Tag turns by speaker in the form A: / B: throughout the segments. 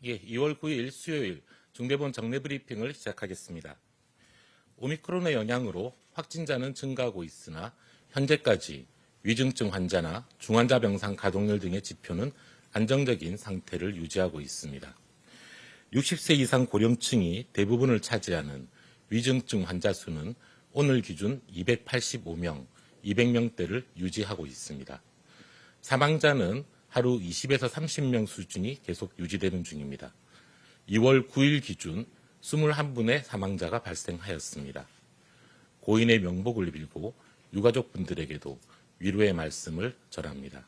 A: 2월 9일 수요일 중대본 정례 브리핑을 시작하겠습니다. 오미크론의 영향으로 확진자는 증가하고 있으나 현재까지 위중증 환자나 중환자 병상 가동률 등의 지표는 안정적인 상태를 유지하고 있습니다. 60세 이상 고령층이 대부분을 차지하는 위중증 환자 수는 오늘 기준 285명, 200명대를 유지하고 있습니다. 사망자는 하루 20에서 30명 수준이 계속 유지되는 중입니다. 2월 9일 기준 21분의 사망자가 발생하였습니다. 고인의 명복을 빌고 유가족분들에게도 위로의 말씀을 전합니다.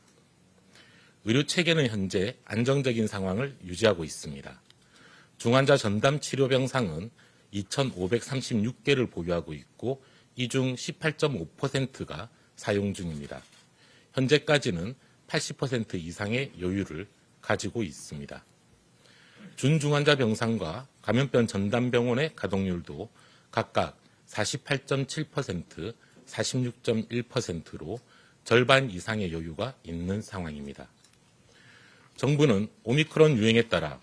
A: 의료 체계는 현재 안정적인 상황을 유지하고 있습니다. 중환자 전담 치료 병상은 2,536개를 보유하고 있고 이 중 18.5%가 사용 중입니다. 현재까지는 80% 이상의 여유를 가지고 있습니다. 준중환자 병상과 감염병 전담병원의 가동률도 각각 48.7%, 46.1%로 절반 이상의 여유가 있는 상황입니다. 정부는 오미크론 유행에 따라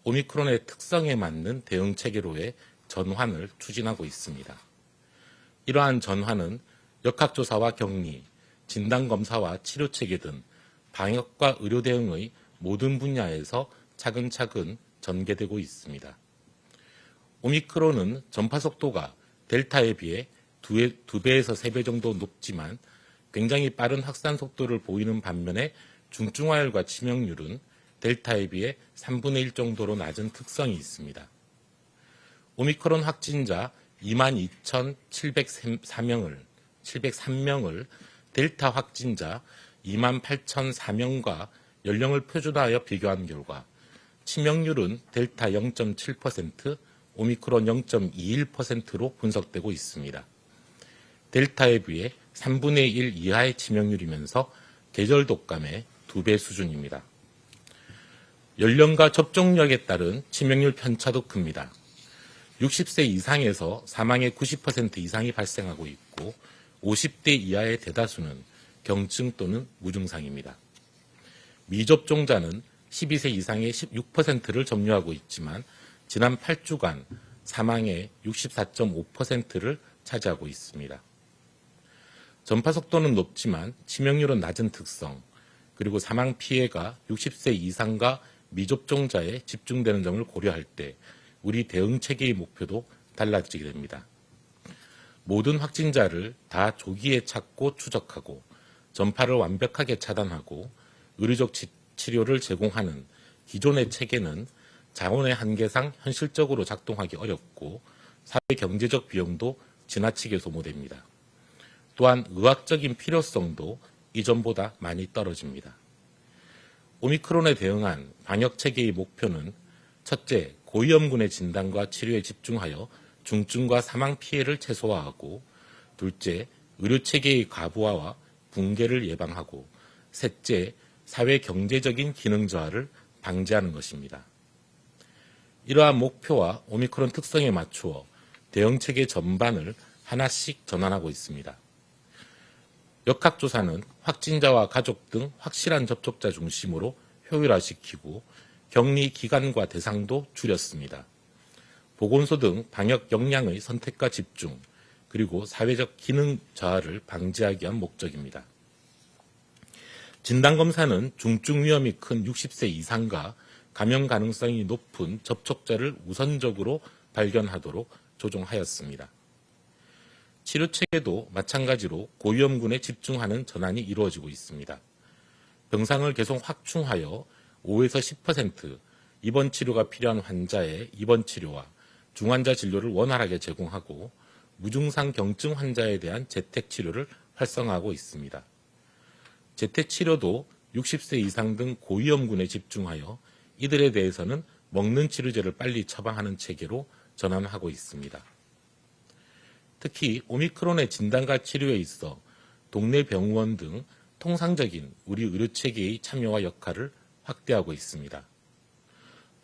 A: 오미크론의 특성에 맞는 대응 체계로의 전환을 추진하고 있습니다. 이러한 전환은 역학조사와 격리, 진단검사와 치료체계 등 방역과 의료 대응의 모든 분야에서 차근차근 전개되고 있습니다. 오미크론은 전파 속도가 델타에 비해 2배에서 3배 정도 높지만 굉장히 빠른 확산 속도를 보이는 반면에 중증화율과 치명률은 델타에 비해 3분의 1 정도로 낮은 특성이 있습니다. 오미크론 확진자 22,703명을 델타 확진자 28,004명과 연령을 표준화하여 비교한 결과 치명률은 델타 0.7%, 오미크론 0.21%로 분석되고 있습니다. 델타에 비해 3분의 1 이하의 치명률이면서 계절 독감의 2배 수준입니다. 연령과 접종력에 따른 치명률 편차도 큽니다. 60세 이상에서 사망의 90% 이상이 발생하고 있고 50대 이하의 대다수는 경증 또는 무증상입니다. 미접종자는 12세 이상의 16%를 점유하고 있지만 지난 8주간 사망의 64.5%를 차지하고 있습니다. 전파 속도는 높지만 치명률은 낮은 특성, 그리고 사망 피해가 60세 이상과 미접종자에 집중되는 점을 고려할 때 우리 대응 체계의 목표도 달라지게 됩니다. 모든 확진자를 다 조기에 찾고 추적하고 전파를 완벽하게 차단하고 의료적 치료를 제공하는 기존의 체계는 자원의 한계상 현실적으로 작동하기 어렵고 사회 경제적 비용도 지나치게 소모됩니다. 또한 의학적인 필요성도 이전보다 많이 떨어집니다. 오미크론에 대응한 방역 체계의 목표는 첫째, 고위험군의 진단과 치료에 집중하여 중증과 사망 피해를 최소화하고 둘째, 의료 체계의 과부하와 붕괴를 예방하고 셋째, 사회 경제적인 기능 저하를 방지하는 것입니다. 이러한 목표와 오미크론 특성에 맞추어 대응 체계 전반을 하나씩 전환하고 있습니다. 역학조사는 확진자와 가족 등 확실한 접촉자 중심으로 효율화시키고 격리 기간과 대상도 줄였습니다. 보건소 등 방역 역량의 선택과 집중, 그리고 사회적 기능 저하를 방지하기 위한 목적입니다. 진단검사는 중증 위험이 큰 60세 이상과 감염 가능성이 높은 접촉자를 우선적으로 발견하도록 조정하였습니다. 치료체계도 마찬가지로 고위험군에 집중하는 전환이 이루어지고 있습니다. 병상을 계속 확충하여 5에서 10% 입원 치료가 필요한 환자의 입원 치료와 중환자 진료를 원활하게 제공하고 무증상 경증 환자에 대한 재택 치료를 활성화하고 있습니다. 재택 치료도 60세 이상 등 고위험군에 집중하여 이들에 대해서는 먹는 치료제를 빨리 처방하는 체계로 전환하고 있습니다. 특히 오미크론의 진단과 치료에 있어 동네 병원 등 통상적인 우리 의료체계의 참여와 역할을 확대하고 있습니다.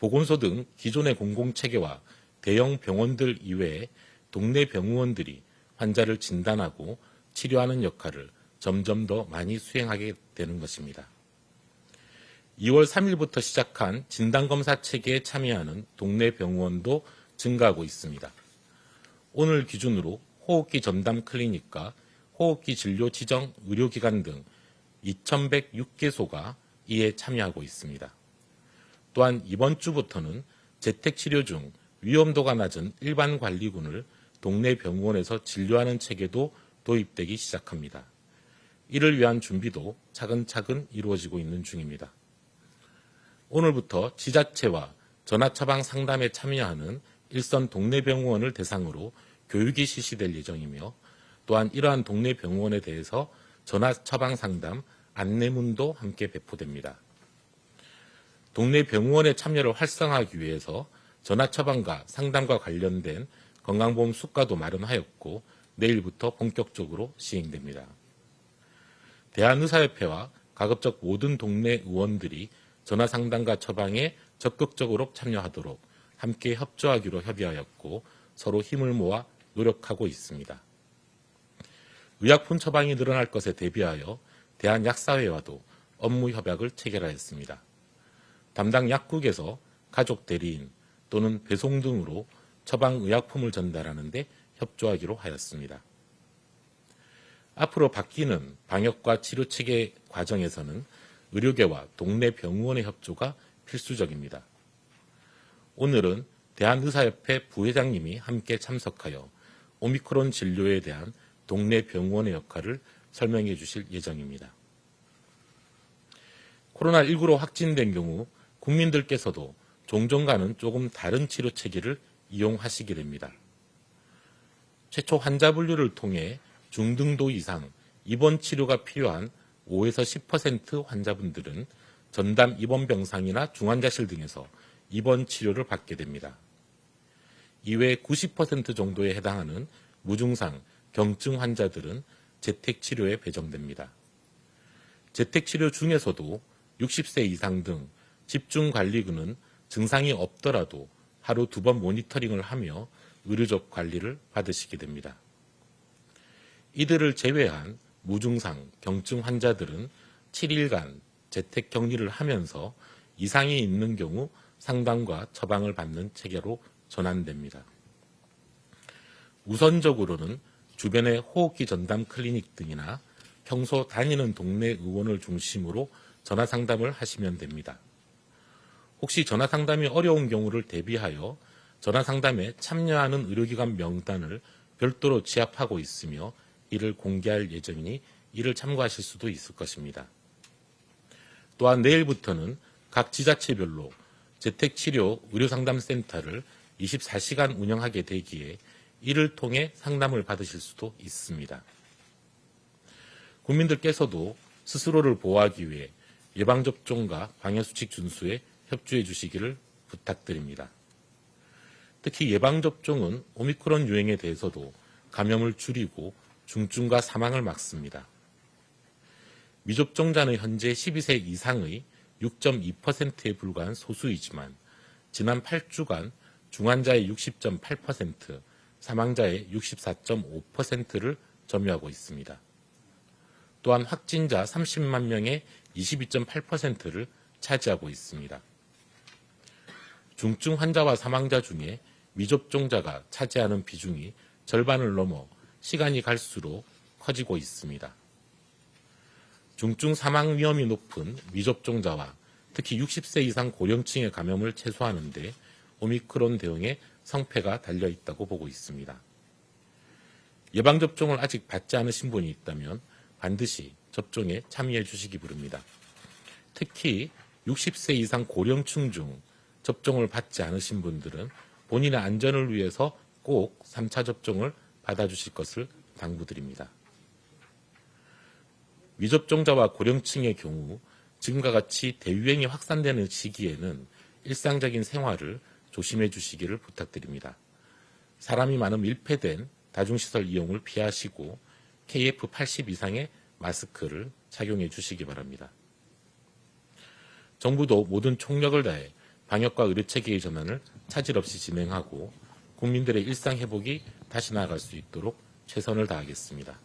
A: 보건소 등 기존의 공공체계와 대형 병원들 이외에 동네 병원들이 환자를 진단하고 치료하는 역할을 점점 더 많이 수행하게 되는 것입니다. 2월 3일부터 시작한 진단검사 체계에 참여하는 동네 병원도 증가하고 있습니다. 오늘 기준으로 호흡기 전담 클리닉과 호흡기 진료 지정 의료기관 등 2,106개소가 이에 참여하고 있습니다. 또한 이번 주부터는 재택치료 중 위험도가 낮은 일반 관리군을 동네 병원에서 진료하는 체계도 도입되기 시작합니다. 이를 위한 준비도 차근차근 이루어지고 있는 중입니다. 오늘부터 지자체와 전화처방 상담에 참여하는 일선 동네 병원을 대상으로 교육이 실시될 예정이며 또한 이러한 동네 병원에 대해서 전화처방 상담 안내문도 함께 배포됩니다. 동네 병원의 참여를 활성화하기 위해서 전화처방과 상담과 관련된 건강보험 수가도 마련하였고 내일부터 본격적으로 시행됩니다. 대한의사협회와 가급적 모든 동네 의원들이 전화상담과 처방에 적극적으로 참여하도록 함께 협조하기로 협의하였고 서로 힘을 모아 노력하고 있습니다. 의약품 처방이 늘어날 것에 대비하여 대한약사회와도 업무 협약을 체결하였습니다. 담당 약국에서 가족 대리인 또는 배송 등으로 처방 의약품을 전달하는 데 협조하기로 하였습니다. 앞으로 바뀌는 방역과 치료체계 과정에서는 의료계와 동네 병원의 협조가 필수적입니다. 오늘은 대한의사협회 부회장님이 함께 참석하여 오미크론 진료에 대한 동네 병원의 역할을 설명해 주실 예정입니다. 코로나19로 확진된 경우 국민들께서도 종종과는 조금 다른 치료 체계를 이용하시게 됩니다. 최초 환자 분류를 통해 중등도 이상 입원 치료가 필요한 5에서 10% 환자분들은 전담 입원 병상이나 중환자실 등에서 입원 치료를 받게 됩니다. 이외 90% 정도에 해당하는 무증상, 경증 환자들은 재택치료에 배정됩니다. 재택치료 중에서도 60세 이상 등 집중관리군은 증상이 없더라도 하루 2번 모니터링을 하며 의료적 관리를 받으시게 됩니다. 이들을 제외한 무증상, 경증 환자들은 7일간 재택격리를 하면서 이상이 있는 경우 상담과 처방을 받는 체계로 전환됩니다. 우선적으로는 주변의 호흡기 전담 클리닉 등이나 평소 다니는 동네 의원을 중심으로 전화상담을 하시면 됩니다. 혹시 전화상담이 어려운 경우를 대비하여 전화상담에 참여하는 의료기관 명단을 별도로 취합하고 있으며 이를 공개할 예정이니 이를 참고하실 수도 있을 것입니다. 또한 내일부터는 각 지자체별로 재택치료 의료상담센터를 24시간 운영하게 되기에 이를 통해 상담을 받으실 수도 있습니다. 국민들께서도 스스로를 보호하기 위해 예방접종과 방역수칙 준수에 협조해 주시기를 부탁드립니다. 특히 예방접종은 오미크론 유행에 대해서도 감염을 줄이고 중증과 사망을 막습니다. 미접종자는 현재 12세 이상의 6.2%에 불과한 소수이지만 지난 8주간 중환자의 60.8%, 사망자의 64.5%를 점유하고 있습니다. 또한 확진자 30만 명의 22.8%를 차지하고 있습니다. 중증 환자와 사망자 중에 미접종자가 차지하는 비중이 절반을 넘어 시간이 갈수록 커지고 있습니다. 중증 사망 위험이 높은 미접종자와 특히 60세 이상 고령층의 감염을 최소화하는 데 오미크론 대응에 성패가 달려 있다고 보고 있습니다. 예방접종을 아직 받지 않으신 분이 있다면 반드시 접종에 참여해 주시기 바랍니다. 특히 60세 이상 고령층 중 접종을 받지 않으신 분들은 본인의 안전을 위해서 꼭 3차 접종을 받아주실 것을 당부드립니다. 미접종자와 고령층의 경우 지금과 같이 대유행이 확산되는 시기에는 일상적인 생활을 조심해 주시기를 부탁드립니다. 사람이 많은 밀폐된 다중시설 이용을 피하시고 KF80 이상의 마스크를 착용해 주시기 바랍니다. 정부도 모든 총력을 다해 방역과 의료체계의 전환을 차질 없이 진행하고 국민들의 일상 회복이 다시 나아갈 수 있도록 최선을 다하겠습니다.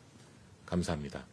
A: 감사합니다.